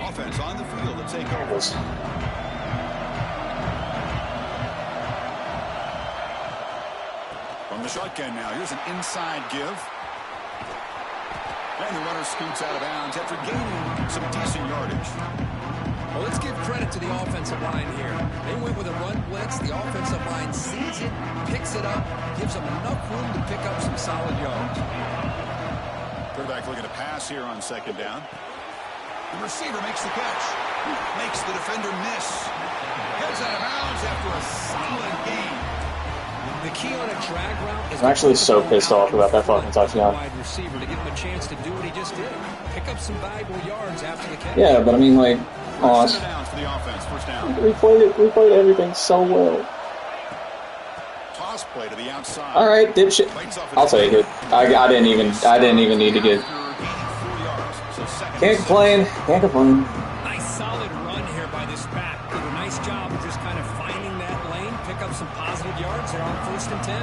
Offense on the field to take over. From the shotgun now, here's an inside give. And the runner scoots out of bounds after gaining some decent yardage. Well, let's give credit to the offensive line here. They went with a run blitz. The offensive line sees it, picks it up, gives them enough room to pick up some solid yards. Quarterback looking to pass here on second down. The receiver makes the catch. Makes the defender miss. Heads out of bounds after a solid gain. The key on a drag route is... I'm actually so pissed off about that fucking touchdown. Wide receiver to give him a chance to do what he just did. Pick up some valuable yards after the catch. Yeah, but I mean, like, First down for the offense. First down. We played everything so well. Toss play to the outside. All right, dipshit. I'll take it. I didn't even need to get. Can't complain. Can't complain. Nice solid run here by this back. Did a nice job of just kind of finding that lane, pick up some positive yards there on 1st and 10.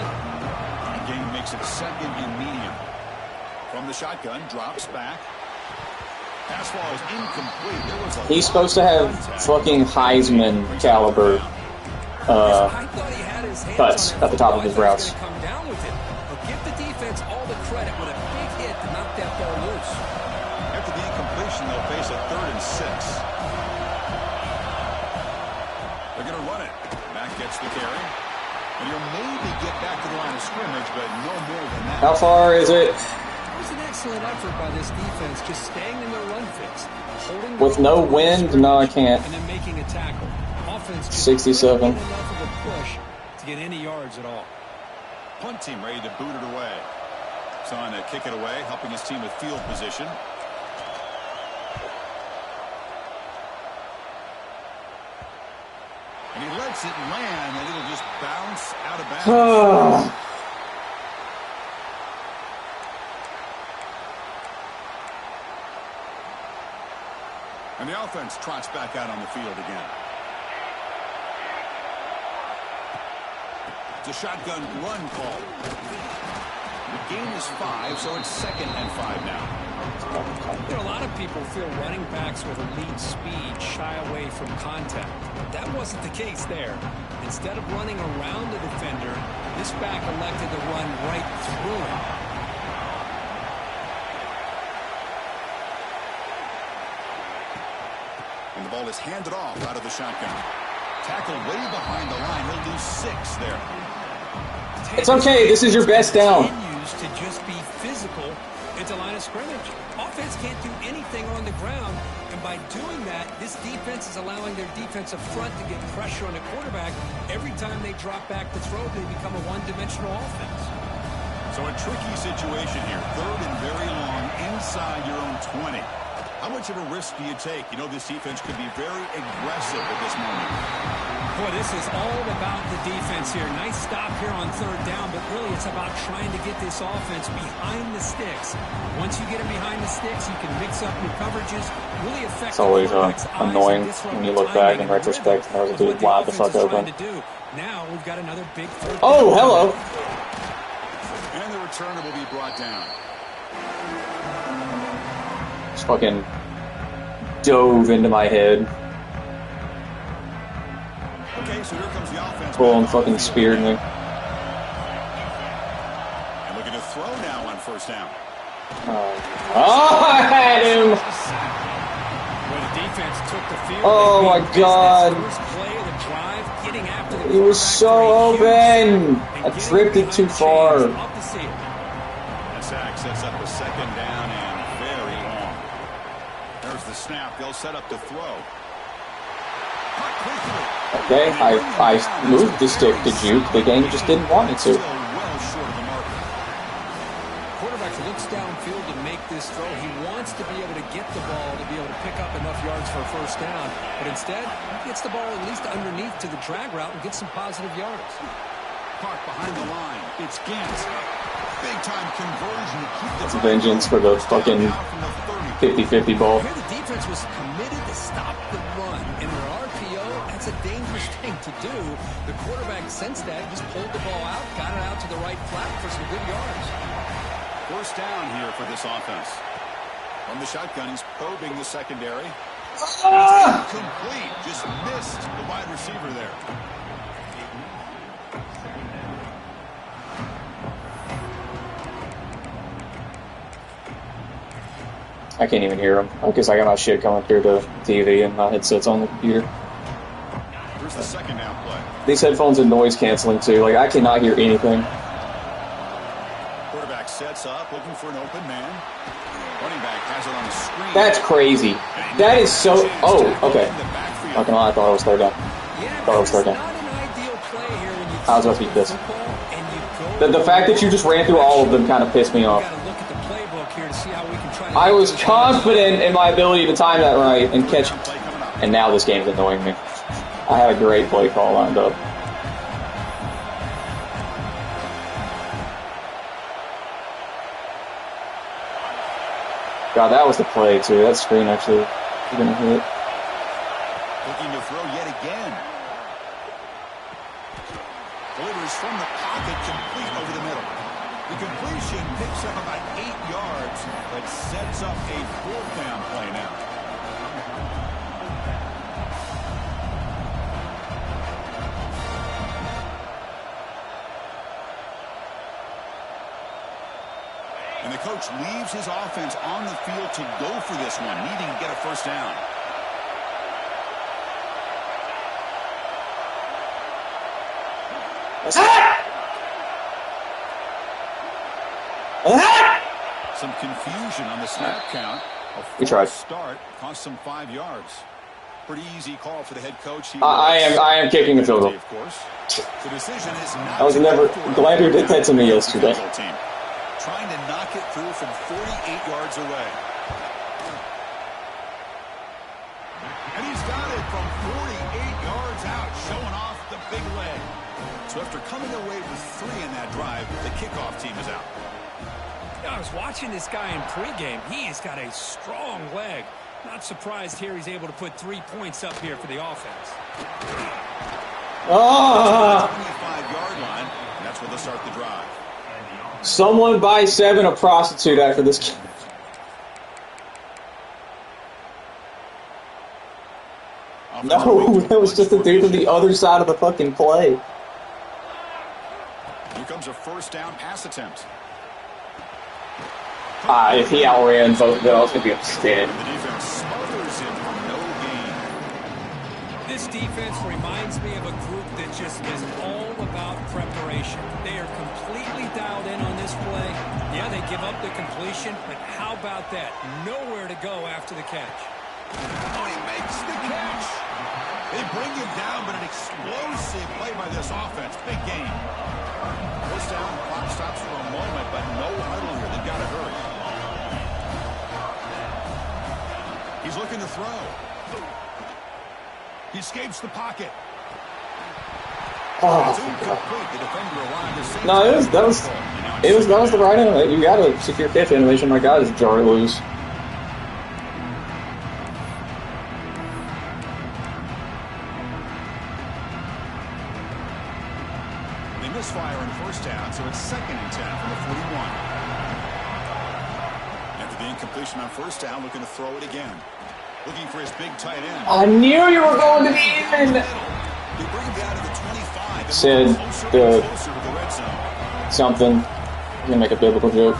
The game makes it second and medium. From the shotgun, drops back. Pass ball is incomplete. He's supposed to have fucking Heisman caliber cuts at the top of his routes. Come down with it, but give the defense all the credit with a big hit to knock that ball loose. After the incompletion, they'll face a 3rd and 6. They're going to run it. Mack gets the carry. And you'll maybe get back to the line of scrimmage, but no more than that. How far is it? It was an excellent effort by this defense, just staying in their run fix. With no wind? No, I can't. And then making a tackle. Offense 67. enough of a push to get any yards at all. Punt team ready to boot it away. He's on to kick it away, helping his team with field position. And he lets it land, and it'll just bounce out of bounds. And the offense trots back out on the field again. It's a shotgun run call. The gain is 5, so it's 2nd and 5 now. You know, a lot of people feel running backs with elite speed shy away from contact. That wasn't the case there. Instead of running around the defender, this back elected to run right through him. And the ball is handed off out of the shotgun. Tackled way behind the line. He'll lose 6 there. It's okay. This is your best down. Continues to just be physical at the line of scrimmage. Offense can't do anything on the ground, and by doing that, this defense is allowing their defensive front to get pressure on the quarterback. Every time they drop back to throw, they become a one-dimensional offense. So a tricky situation here. 3rd and very long inside your own 20. How much of a risk do you take? You know, this defense could be very aggressive at this moment. Boy, this is all about the defense here. Nice stop here on 3rd down, but really it's about trying to get this offense behind the sticks. Once you get them behind the sticks, you can mix up your coverages, really affect. It's always annoying when you look back in retrospect and there's a dude wide the fuck open. Now we've got another big 3rd down. Oh, hello. And the returner will be brought down. Just fucking dove into my head. Okay, so here comes the offense. Bull and fucking speared me. And looking to throw now on 1st down. Oh, I had him! When the defense took the field, oh my god. He was so open. I tripped it too far. That sack sets up a 2nd down and very long. There's the snap. They'll set up to throw. Okay, I moved the stick to juke. The game just didn't want me to. Quarterback looks downfield to make this throw. He wants to be able to get the ball to be able to pick up enough yards for a 1st down. But instead, he gets the ball at least underneath to the drag route and gets some positive yards. Park behind the line. It's Gant. Big time conversion to keep the vengeance for the fucking 50-50 ball. Here the defense was committed to stop the run. And in an RPO, that's a dangerous thing to do. The quarterback sensed that, just pulled the ball out, got it out to the right flat for some good yards. 1st down here for this offense. From the shotgun, he's probing the secondary. Complete. Just missed the wide receiver there. I can't even hear him because I got my shit coming through the TV and my headset's on the computer. Here's the second down play. These headphones are noise canceling too. Like I cannot hear anything. Quarterback sets up, looking for an open man. Running back has it on the screen. That's crazy. That is so. Oh, okay. Not gonna lie, I thought it was third down. Thought it was third down. I was about to beat this. The fact that you just ran through all of them kind of pissed me off. I was confident in my ability to time that right and catch. And now this game's annoying me. I had a great play call lined up. God, that was the play too. That screen actually is gonna hit. Looking to throw yet again. Delivers from the pocket, complete over the middle. The completion picks up about 8 yards, but sets up a 4th down play now. And the coach leaves his offense on the field to go for this one, needing to get a 1st down. Some confusion on the snap count. We tried. Start cost them 5 yards. Pretty easy call for the head coach. I am kicking the field goal. Of course. The decision is not. I was never glad you did that to me yesterday. Trying to knock it through from 48 yards away. And he's got it from 48 yards out, showing off the big leg. So after coming away with 3 in that drive, the kickoff team is out. I was watching this guy in pregame. He has got a strong leg. Not surprised here he's able to put 3 points up here for the offense. 25-yard line, and that's where they'll start the drive. Someone buy 7 a prostitute after this game. No, that was just a dude on the other side of the fucking play. Here comes a 1st down pass attempt. If he outran both of them, I was going to be upset. The defense smothers him for no gain. This defense reminds me of a group that just is all about preparation. They are completely dialed in on this play. Yeah, they give up the completion, but how about that? Nowhere to go after the catch. Oh, he makes the catch. They bring him down, but an explosive play by this offense. Big game. 1st down, clock stops for a moment, but no huddle here. They've got to hurry. He's looking to throw. He escapes the pocket. Oh, no, that was the right animation. You got to secure catch animation. My God, is jar loose. They misfire on 1st down, so it's 2nd and 10 from the 41. After the incompletion on 1st down, looking to throw it again. Looking for his big tight end. I knew you were going to the end. They bring him down to the 25. Said something. I'm gonna make a biblical joke.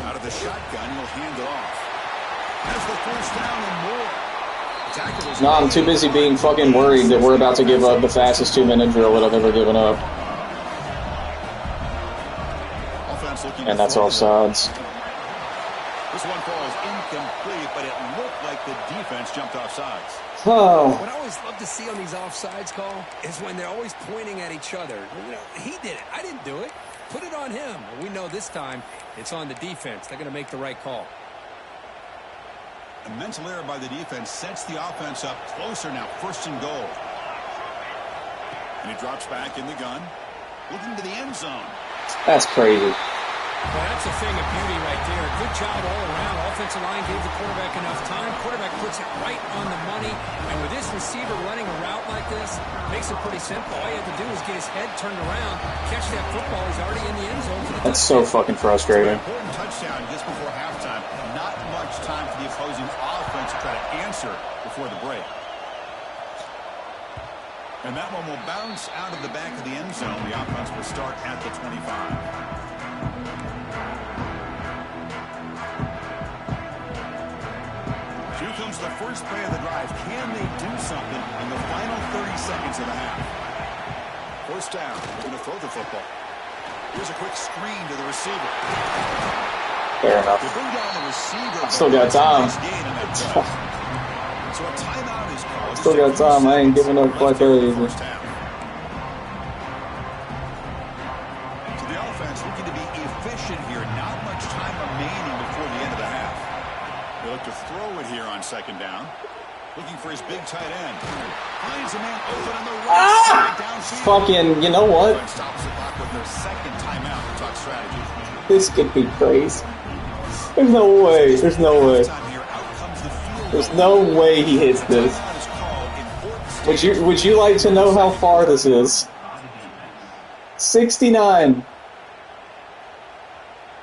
Out of the shotgun, he'll hand it off. Has the 1st down and more. No, I'm too busy being fucking worried that we're about to give up the fastest 2-minute drill that I've ever given up. And that's offsides. This one falls incomplete, but it looked like the defense jumped offsides. Oh. What I always love to see on these offsides call is when they're always pointing at each other. You know, he did it. I didn't do it. Put it on him. Well, we know this time it's on the defense. They're going to make the right call. A mental error by the defense sets the offense up closer now. 1st and goal. And he drops back in the gun. Looking to the end zone. That's crazy. Well, that's a thing of beauty right there. Good job all around. Offensive line gave the quarterback enough time. Quarterback puts it right on the money. And with this receiver running a route like this, makes it pretty simple. All you have to do is get his head turned around, catch that football. He's already in the end zone for the touchdown. So fucking frustrating. Important touchdown just before halftime. Not much much time for the opposing offense to try to answer before the break. And that one will bounce out of the back of the end zone. The offense will start at the 25. Here comes the first play of the drive. Can they do something in the final 30 seconds of the half? First down. Going to throw the football. Here's a quick screen to the receiver. Fair enough. They bring down the receiver. Still got time. So a timeout is called. Still got time. I ain't giving up quite that easy. So the offense looking to be efficient here. Not much time remaining before the end of the half. They look to throw it here on second down. Looking for his big tight end. Finds a man open on the right side downfield. Fucking, you know what? Stops the clock with their second timeout to talk strategy. This could be crazy. There's no way. There's no way. There's no way he hits this. Would you like to know how far this is? 69.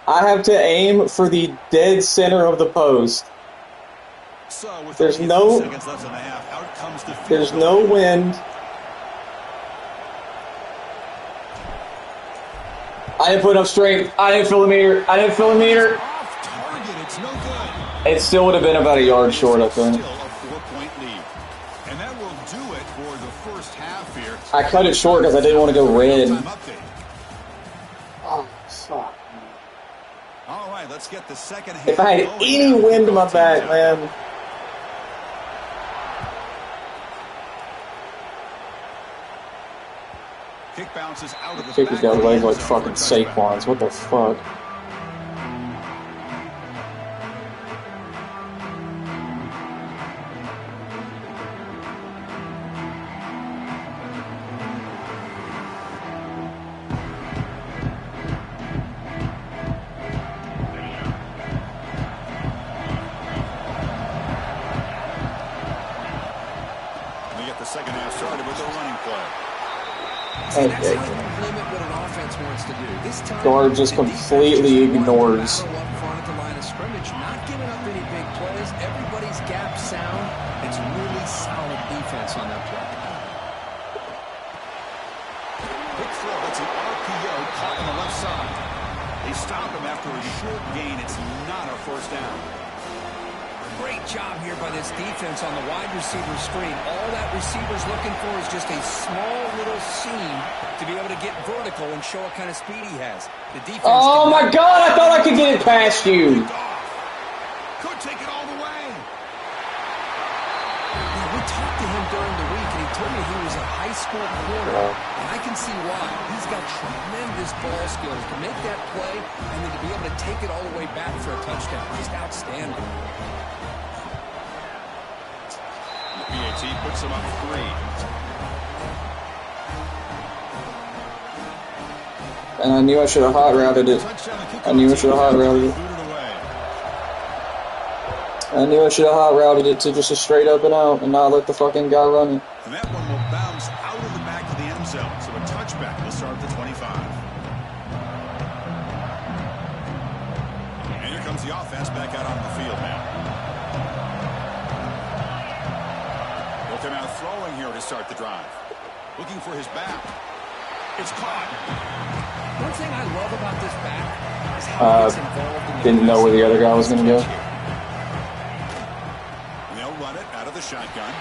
I have to aim for the dead center of the post. There's no wind. I didn't put enough strength. I didn't feel the meter. It still would have been about a yard short, I think. I cut it short because I didn't want to go red. Oh, fuck. All right, let's get the second half. If I had any wind to my back, man. Kick bounces out of the Kicker's got legs like fucking Saquon's. What the fuck? Guard just completely ignores. Not giving up any big plays. Everybody's gap sound. It's really solid defense on that play. Big throw. That's an RPO caught on the left side. They stop him after a short gain. It's not a first down. Great job here by this defense on the wide receiver screen. All that receiver's looking for is just a small little seam to be able to get vertical and show what kind of speed he has. The defense. Oh my God! I thought I could get it past you. Could take it all the way. Yeah, we talked to him during the week, and he told me he was a high school corner, and I can see why. He's got tremendous ball skills to make that play, and then to be able to take it all the way back for a touchdown. Just outstanding. PAT puts him up 3. And I knew I should have hot routed it. I knew I should have hot routed it to just a straight up and out and not let the fucking guy run it. And that one will bounce out of the back of the end zone. So a touchback will start at the 25. And here comes the offense back out on the field now. They'll come out throwing here to start the drive. Looking for his back. It's caught. One thing I love about this back is how he gets involved in the didn't know where the other guy was going to go. And they'll run it out of the shotgun.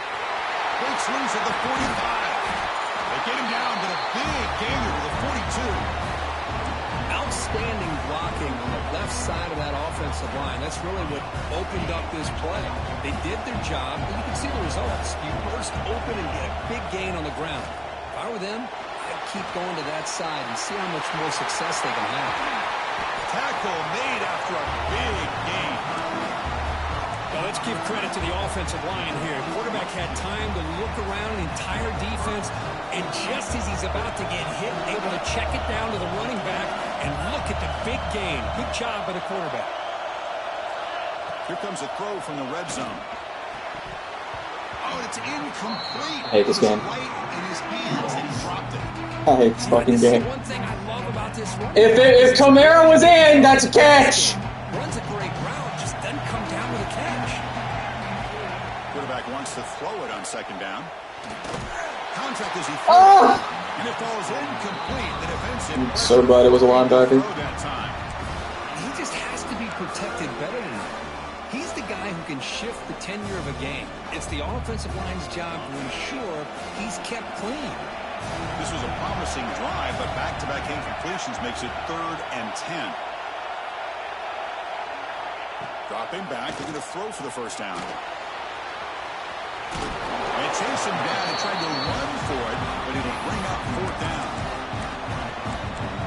Breaks loose at the 45. They get him down, but a big gainer to the 42. Outstanding blocking on the left side of that offensive line. That's really what opened up this play. They did their job, and you can see the results. You burst open and get a big gain on the ground. If I were them, I'd keep going to that side and see how much more success they can have. Tackle made after a big gain. Well, let's give credit to the offensive line here. Quarterback had time to look around the entire defense, and just as he's about to get hit, able to check it down to the running back, and look at the big gain. Good job by the quarterback. Here comes a throw from the red zone. Oh, it's incomplete. I hate this game. Right in his hands, and he dropped it. I hate this fucking game. One thing I love about this run. If Kamara was in, that's a catch. Runs a great route, just doesn't come down with Quarterback wants to throw it on second down. Contact as he throws it, and it falls incomplete. The defensive. So glad it was a linebacker. He just has to be protected better than that. He's the guy who can shift the tenure of a game. It's the offensive line's job to ensure he's kept clean. This was a promising drive, but back-to-back incompletions makes it 3rd and 10. Dropping back, they're going to throw for the first down. And chase him down and try to run for it, but it'll bring up 4th down.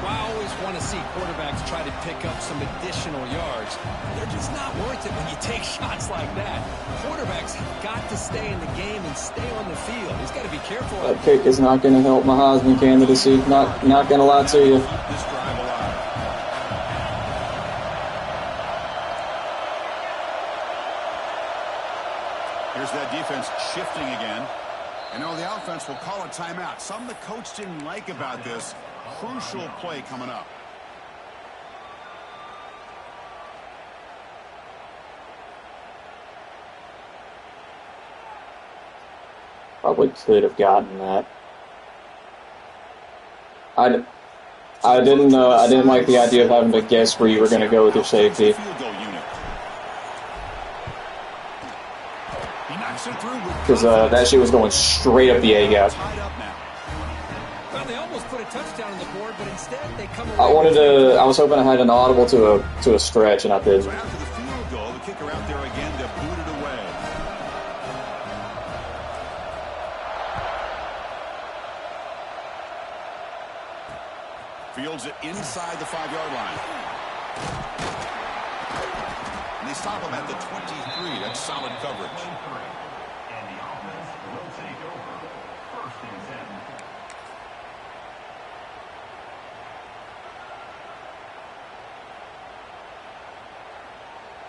Well, I always want to see quarterbacks try to pick up some additional yards. They're just not worth it when you take shots like that. Quarterbacks have got to stay in the game and stay on the field. He's got to be careful. That pick is not going to help my Heisman candidacy. Not going to lie to you. This drive alive. Here's that defense shifting again. And now the offense will call a timeout. Something the coach didn't like about this. Crucial play coming up. Probably could have gotten that. I didn't like the idea of having to guess where you were going to go with your safety. Because that shit was going straight up the A gap. Well, they almost put a touchdown on the board, but instead they come away. I was hoping I had an audible to a stretch, and I did. So after the field goal, the kicker out there again to boot it away. Fields it inside the 5-yard line. And they stop him at the 23. That's solid coverage.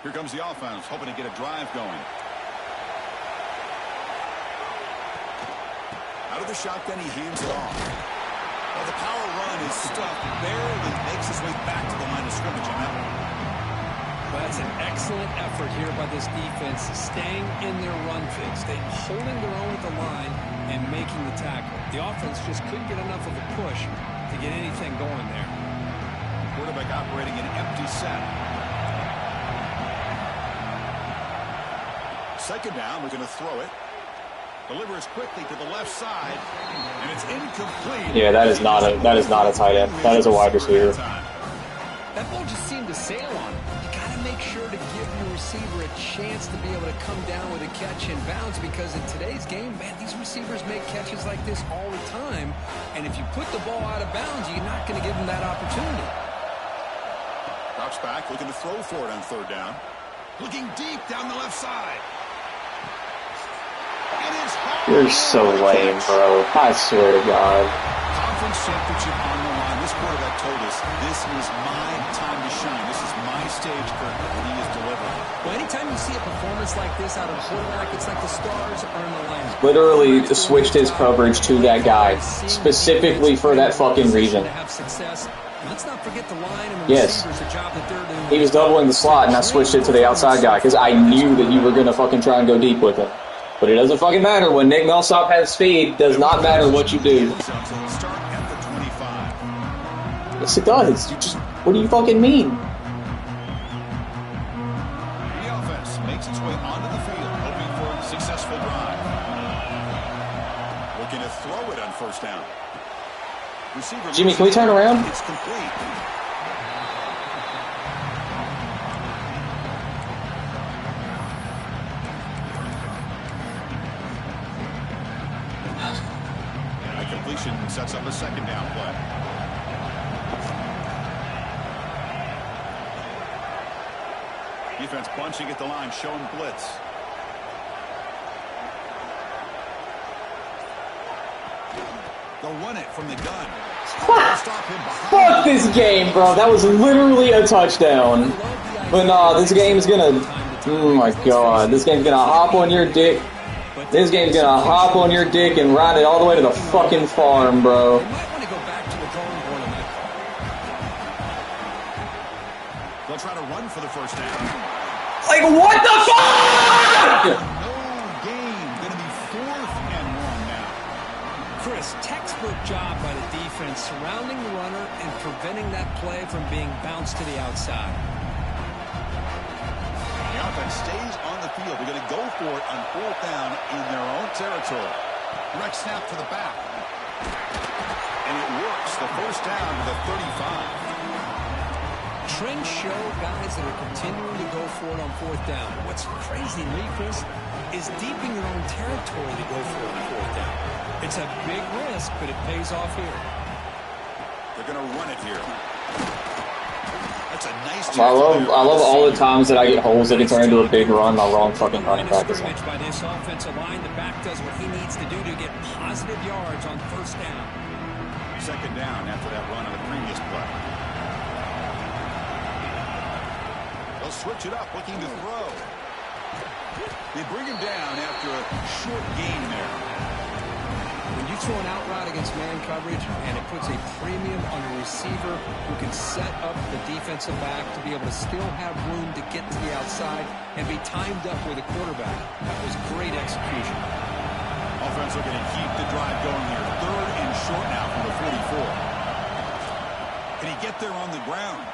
Here comes the offense, hoping to get a drive going. Out of the shotgun, he hands it off. Well, the power run is stuffed, barely makes his way back to the line of scrimmage on that one. Well, that's an excellent effort here by this defense, staying in their run fix, holding their own at the line and making the tackle. The offense just couldn't get enough of a push to get anything going there. Quarterback operating an empty set. Second down, we're going to throw it. Delivers quickly to the left side, and it's incomplete. Yeah, that is not a tight end. That is a wide receiver. That ball just seemed to sail on him. You got to make sure to give your receiver a chance to be able to come down with a catch and bounce, because in today's game, man, these receivers make catches like this all the time, and if you put the ball out of bounds, you're not going to give them that opportunity. Drops back, looking to throw for it on 3rd down. Looking deep down the left side. You're so lame, bro. I swear to God. Conference championship on the line. This quarterback told us, this is my time to shine. This is my stage curtain, and he is delivering. Well, anytime you see a performance like this out of a quarterback, it's like the stars are in the line. Literally switched his coverage to that guy, specifically for that fucking reason. Let's not forget the line and the yes. receivers, the job that they're doing. He was doubling the slot, and I switched it to the outside guy, because I knew that you were going to fucking try and go deep with him. But it doesn't fucking matter. When Nick Millsap has speed, does not matter what you do. Yes, it does. You just, what do you fucking mean? The offense makes its way onto the field, hoping for a successful drive. Looking to throw it on 1st down. Receiver Jimmy, can we turn around? It's complete. Sets up a 2nd down play. Defense bunching at the line, showing blitz. They'll run it from the gun. Fuck this game, bro. That was literally a touchdown. But nah, this game is gonna... Oh my god. This game's gonna hop on your dick. This game's gonna hop on your dick and ride it all the way to the fucking farm, bro. You might want to go back to the drawing board on that call. They'll try to run for the 1st down. Like, what the fuck? No gain surrounding the runner and preventing that play from being bounced to the outside. The offense stays on the field. They're going to go for it on 4th down in their own territory. Direct snap to the back. And it works. The first down to the 35. Trends show guys that are continuing to go for it on 4th down. What's crazy to me, Chris, is deep in your own territory to go for it on 4th down. It's a big risk, but it pays off here. They're going to run it here. That's a nice I love all the times that I get holes that can turn into a big run. My wrong fucking running back is on. By this offensive line, the back does what he needs to do to get positive yards on 1st down. 2nd down after that run on the previous play. They'll switch it up, looking to throw. They bring him down after a short gain there. When you throw an out route against man coverage, and it puts a premium on a receiver who can set up the defensive back to be able to still have room to get to the outside and be timed up with a quarterback. That was great execution. Offense looking to keep the drive going here. 3rd and short now from the 44. Can he get there on the ground?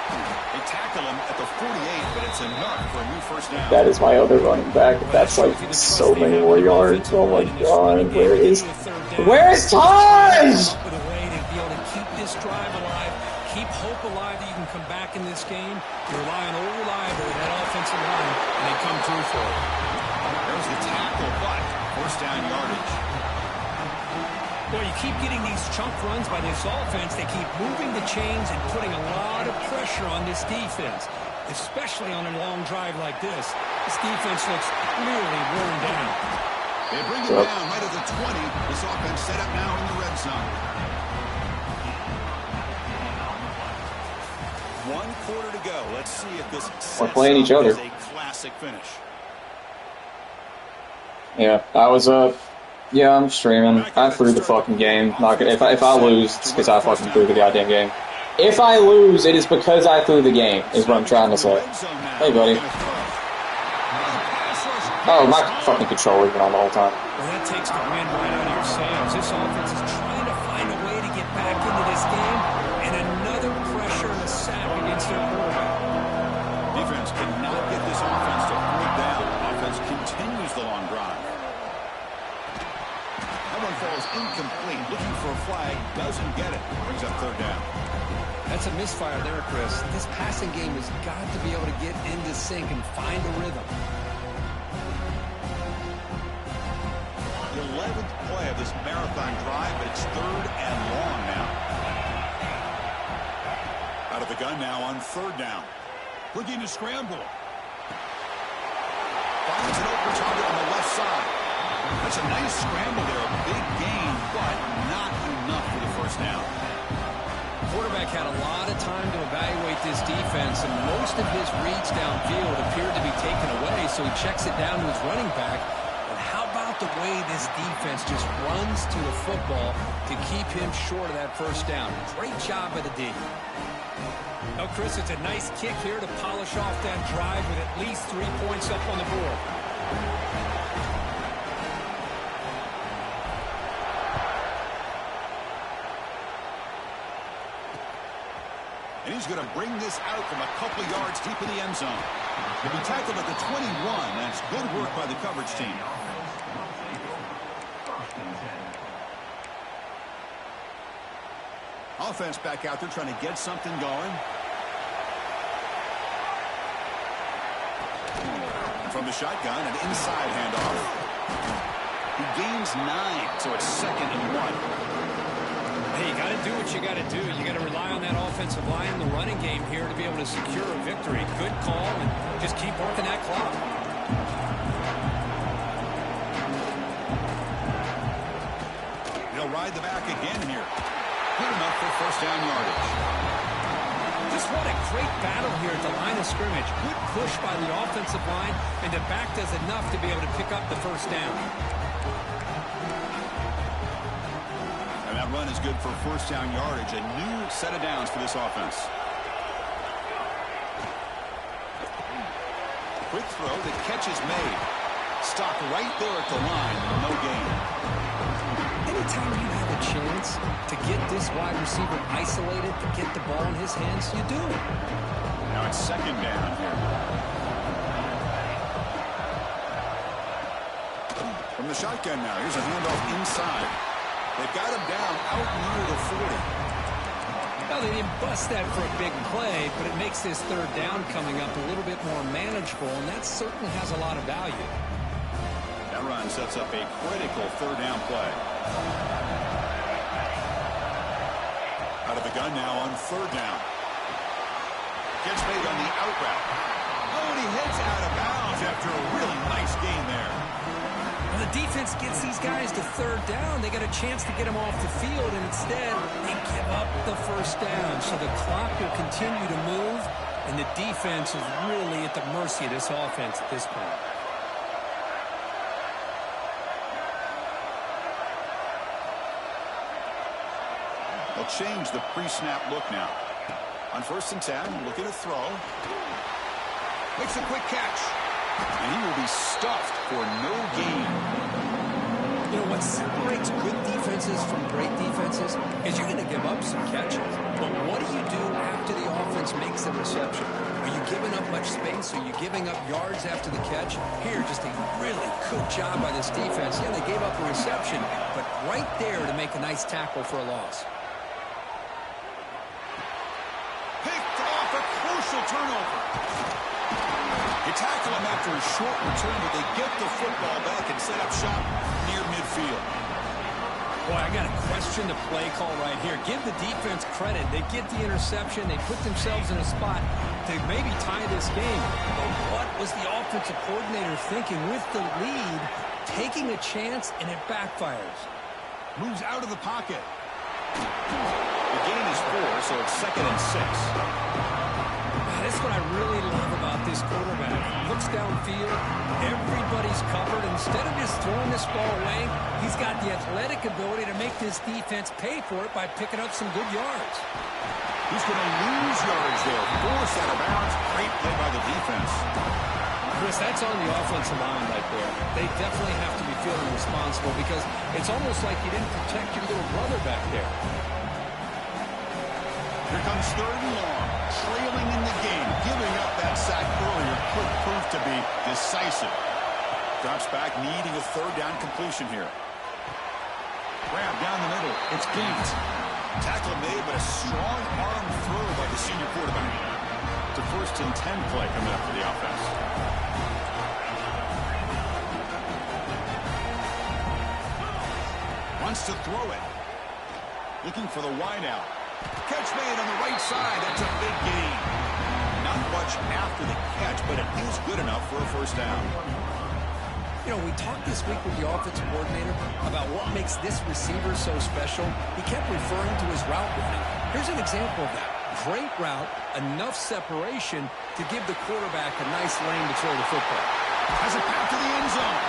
They tackle him at the 48, but it's enough for a new 1st down. That is my other running back. That's like so many more yards. Oh my god. Where's Taj? With a way to be able to keep this drive alive, keep hope alive that you can come back in this game. You rely on old reliable, that offensive line, and they come through for it. There's the tackle, but 1st down yardage. Well, you keep getting these chunk runs by this offense. They keep moving the chains and putting a lot of pressure on this defense, especially on a long drive like this. This defense looks really worn down. They bring him down right at the 20. This offense set up now in the red zone. 1 quarter to go. Let's see if this We're playing each other. is a classic finish. Yeah, I was yeah, I'm streaming. I threw the fucking game. Not gonna, if I lose, it's because I fucking threw the goddamn game. If I lose, it is because I threw the game, is what I'm trying to say. Hey, buddy. Oh, my fucking controller's been on the whole time. Well, that takes the wind right out of your sails. This offense is trying to find a way to get back into this game, and another pressure and a sack against their quarterback. Defense cannot get this offense to 4th down. Offense continues the long drive. That one falls incomplete. Looking for a flag. Doesn't get it. Brings up 3rd down. That's a misfire there, Chris. This passing game has got to be able to get into sync and find a rhythm. The 11th play of this marathon drive, but it's 3rd and long now. Out of the gun now on 3rd down. Looking to scramble. Finds an open target on the left side. That's a nice scramble there. A big gain, but not enough for the 1st down. Quarterback had a lot of time to evaluate this defense, and most of his reads downfield appeared to be taken away, so he checks it down to his running back. But how about the way this defense just runs to the football to keep him short of that 1st down? Great job by the D. Oh, Chris, it's a nice kick here to polish off that drive with at least 3 points up on the board. And he's going to bring this out from a couple of yards deep in the end zone. He'll be tackled at the 21. That's good work by the coverage team. Offense back out there trying to get something going. From the shotgun, an inside handoff. He gains 9, so it's 2nd and 1. Hey, you got to do what you got to do. You got to rely on that offensive line in the running game here to be able to secure a victory. Good call, and just keep working that clock. He'll ride the back again here. Good enough for 1st down yardage. Just what a great battle here at the line of scrimmage. Good push by the offensive line, and the back does enough to be able to pick up the 1st down. And that run is good for 1st down yardage. A new set of downs for this offense. Quick throw, the catch is made. Stopped right there at the line, no gain. Any anytime you have a chance to get this wide receiver isolated, to get the ball in his hands, you do. Now it's second down here. From the shotgun now, here's a handoff inside. They've got him down out near the 40. Well, they didn't bust that for a big play, but it makes this third down coming up a little bit more manageable, and that certainly has a lot of value. That run sets up a critical third down play. Out of the gun now on third down. Gets made on the out route. Oh, and he heads out of bounds after a really nice gain there. When the defense gets these guys to third down, they got a chance to get them off the field, and instead they give up the first down. So the clock will continue to move, and the defense is really at the mercy of this offense at this point. They'll change the pre-snap look now. On 1st and 10, looking to throw. Makes a quick catch. And he will be stuffed for no gain. You know, what separates good defenses from great defenses is you're going to give up some catches. But what do you do after the offense makes the reception? Are you giving up much space? Are you giving up yards after the catch? Here, just a really good job by this defense. Yeah, they gave up a reception, but right there to make a nice tackle for a loss. Picked off a crucial turnover. You tackle him after a short return, but they get the football back and set up shop near midfield. Boy, I got to question the play call right here. Give the defense credit. They get the interception. They put themselves in a spot to maybe tie this game. But what was the offensive coordinator thinking with the lead, taking a chance, and it backfires? Moves out of the pocket. The gain is 4, so it's 2nd and 6. That's what I really love about this quarterback. Looks downfield, everybody's covered. Instead of just throwing this ball away, he's got the athletic ability to make this defense pay for it by picking up some good yards. He's going to lose yards there. Forced out of bounds. Great play by the defense. Chris, that's on the offensive line right there. They definitely have to be feeling responsible because it's almost like you didn't protect your little brother back there. Here comes 3rd and long, trailing in the game. Giving up that sack earlier could prove to be decisive. Drops back, needing a 3rd down completion here. Grab down the middle. It's Gaines. Tackle made, but a strong arm throw by the senior quarterback. It's a 1st and 10 play coming up for the offense. Wants to throw it. Looking for the wideout. Catch made on the right side. That's a big gain. Not much after the catch, but it is good enough for a 1st down. You know, we talked this week with the offensive coordinator about what makes this receiver so special. He kept referring to his route running. Here's an example of that. Great route, enough separation to give the quarterback a nice lane to throw the football. Has it back to the end zone.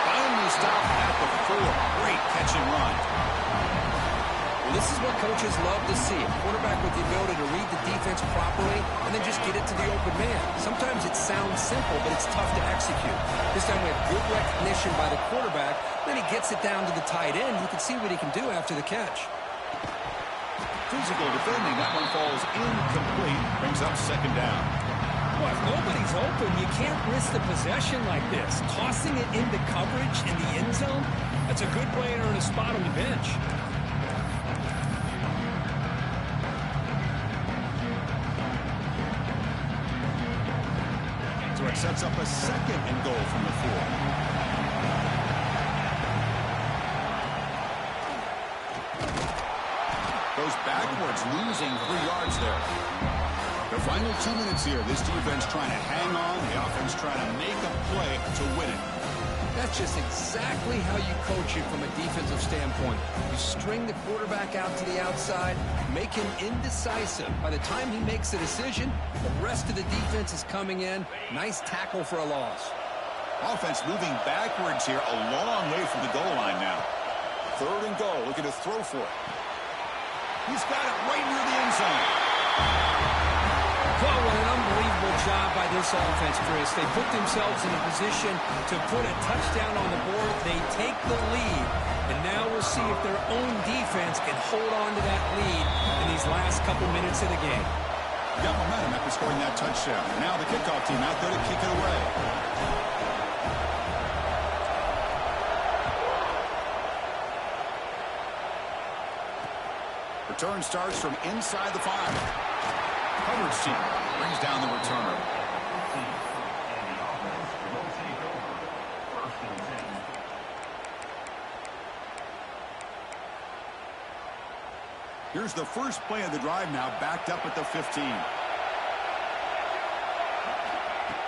Finally stopped at the 4. Great catch and run. Well, this is what coaches love to see. A quarterback with the ability to read the defense properly and then just get it to the open man. Sometimes it sounds simple, but it's tough to execute. This time we have good recognition by the quarterback. Then he gets it down to the tight end. You can see what he can do after the catch. Physical defending. That one falls incomplete. Brings up 2nd down. Well, if nobody's open, you can't risk the possession like this. Tossing it into coverage in the end zone, that's a good way to earn a spot on the bench. So it sets up a 2nd and goal from the 4. Goes backwards, losing 3 yards there. The final 2 minutes here. This defense trying to hang on. The offense trying to make a play to win it. That's just exactly how you coach it from a defensive standpoint. You string the quarterback out to the outside, make him indecisive. By the time he makes a decision, the rest of the defense is coming in. Nice tackle for a loss. Offense moving backwards here, a long way from the goal line now. 3rd and goal, looking to throw for it. He's got it right near the end zone. Well, what an unbelievable incredible job by this offense, Chris. They put themselves in a position to put a touchdown on the board. They take the lead, and now we'll see if their own defense can hold on to that lead in these last couple minutes of the game. Got momentum after scoring that touchdown. Now the kickoff team out there to kick it away. Return starts from inside the 5. Coverage team brings down the returner. Here's the first play of the drive now, backed up at the 15.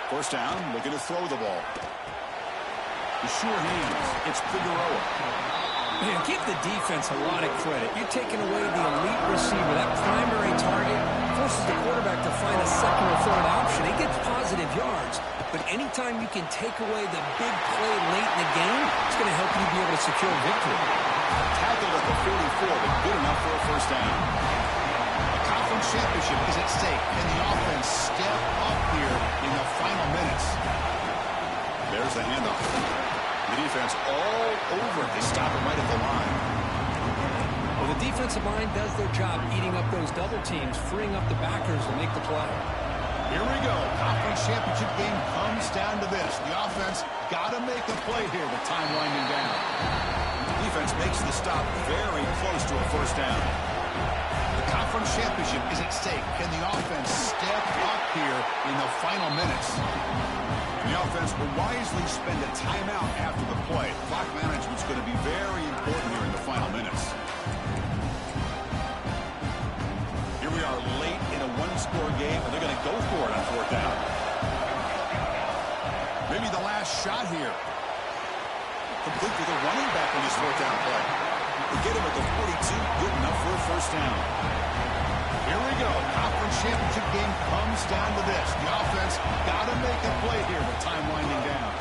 First down, looking to throw the ball. The sure hands, it's Figueroa. Man, give the defense a lot of credit. You're taking away the elite receiver, that primary target, forces the quarterback to find a second or third option. He gets positive yards, but anytime you can take away the big play late in the game, it's going to help you be able to secure victory. Tackled at the 44, but good enough for a first down. The conference championship is at stake. Can the offense step up here in the final minutes? There's the handoff. The defense all over it. They stop it right at the line. Well, the defensive line does their job eating up those double teams, freeing up the backers to make the play. Here we go. Conference championship game comes down to this. The offense got to make a play here with time winding down. The defense makes the stop very close to a first down. The conference championship is at stake. Can the offense step up here in the final minutes? The offense will wisely spend a timeout after the play. Clock management is going to be very important here in the final minutes. Here we are late in a one-score game, and they're going to go for it on fourth down. Maybe the last shot here. Complete with a running back on this fourth down play. We get him at the 42, good enough for a first down. Here we go. Conference championship game comes down to this. The offense got to make a play here with time winding down.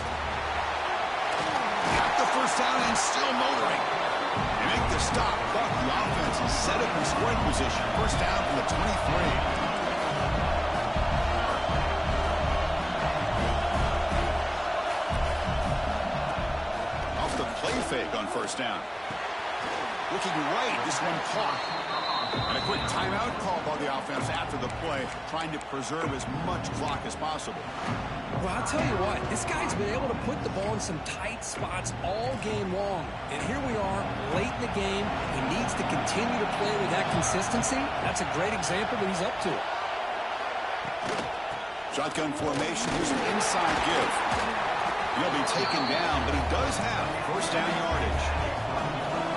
Got the first down and still motoring. They make the stop, but the offense is set up in scoring position. First down from the 23. Play fake on first down. Looking right, this one caught. And a quick timeout call by the offense after the play, trying to preserve as much clock as possible. Well, I'll tell you what, this guy's been able to put the ball in some tight spots all game long. And here we are, late in the game. He needs to continue to play with that consistency. That's a great example that he's up to it. Shotgun formation, here's an inside give. He'll be taken down, but he does have first down yardage.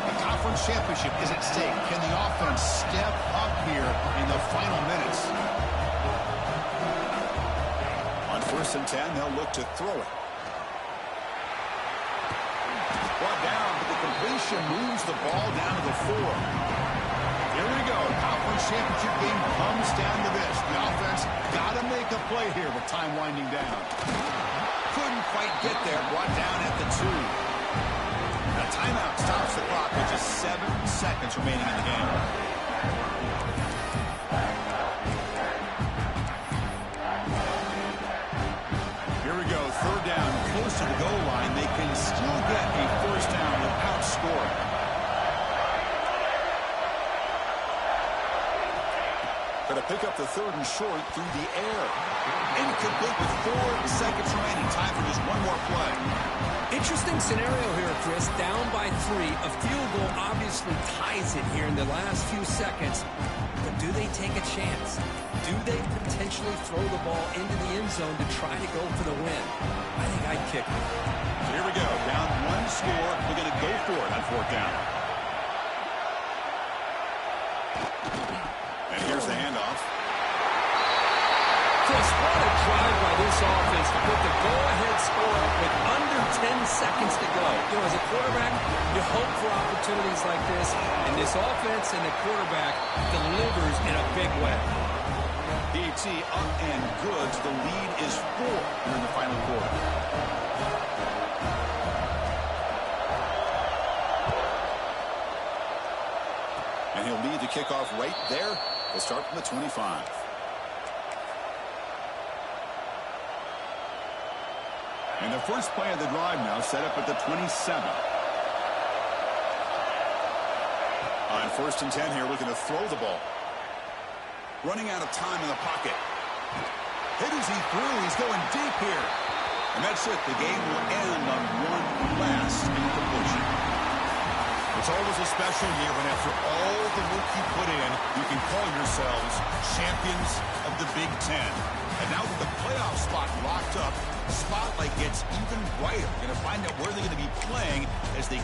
The conference championship is at stake. Can the offense step up here in the final minutes? On first and 10, they'll look to throw it. Brought down, but the completion moves the ball down to the 4. Here we go. Conference championship game comes down to this. The offense got to make a play here with time winding down. Couldn't quite get there, brought down at the 2. The timeout stops the clock with just 7 seconds remaining in the game. Here we go, third down, close to the goal line. They can still get a first down without scoring. Going to pick up the third and short through the air. Incomplete with 4 seconds remaining. Time for just one more play. Interesting scenario here, Chris. Down by 3. A field goal obviously ties it here in the last few seconds. But do they take a chance? Do they potentially throw the ball into the end zone to try to go for the win? I think I'd kick it. Here we go. Down 1 score. They're going to go for it on fourth down. And here's the handoff. Chris, what a drive by this offense to put the go-ahead score up with under 10 seconds to go. You know, as a quarterback, you hope for opportunities like this, and this offense and the quarterback delivers in a big way. DT up and good. The lead is 4 here in the final quarter. And he'll lead the kickoff right there. We'll start from the 25. And the first play of the drive now set up at the 27. On 1st and 10 here, looking to throw the ball. Running out of time in the pocket. Hit as he threw. He's going deep here. And that's it. The game will end on one last incompletion. It's always a special year when after all the work you put in, you can call yourselves champions of the Big Ten. And now with the playoff spot locked up, the spotlight gets even brighter. You're going to find out where they're going to be playing as they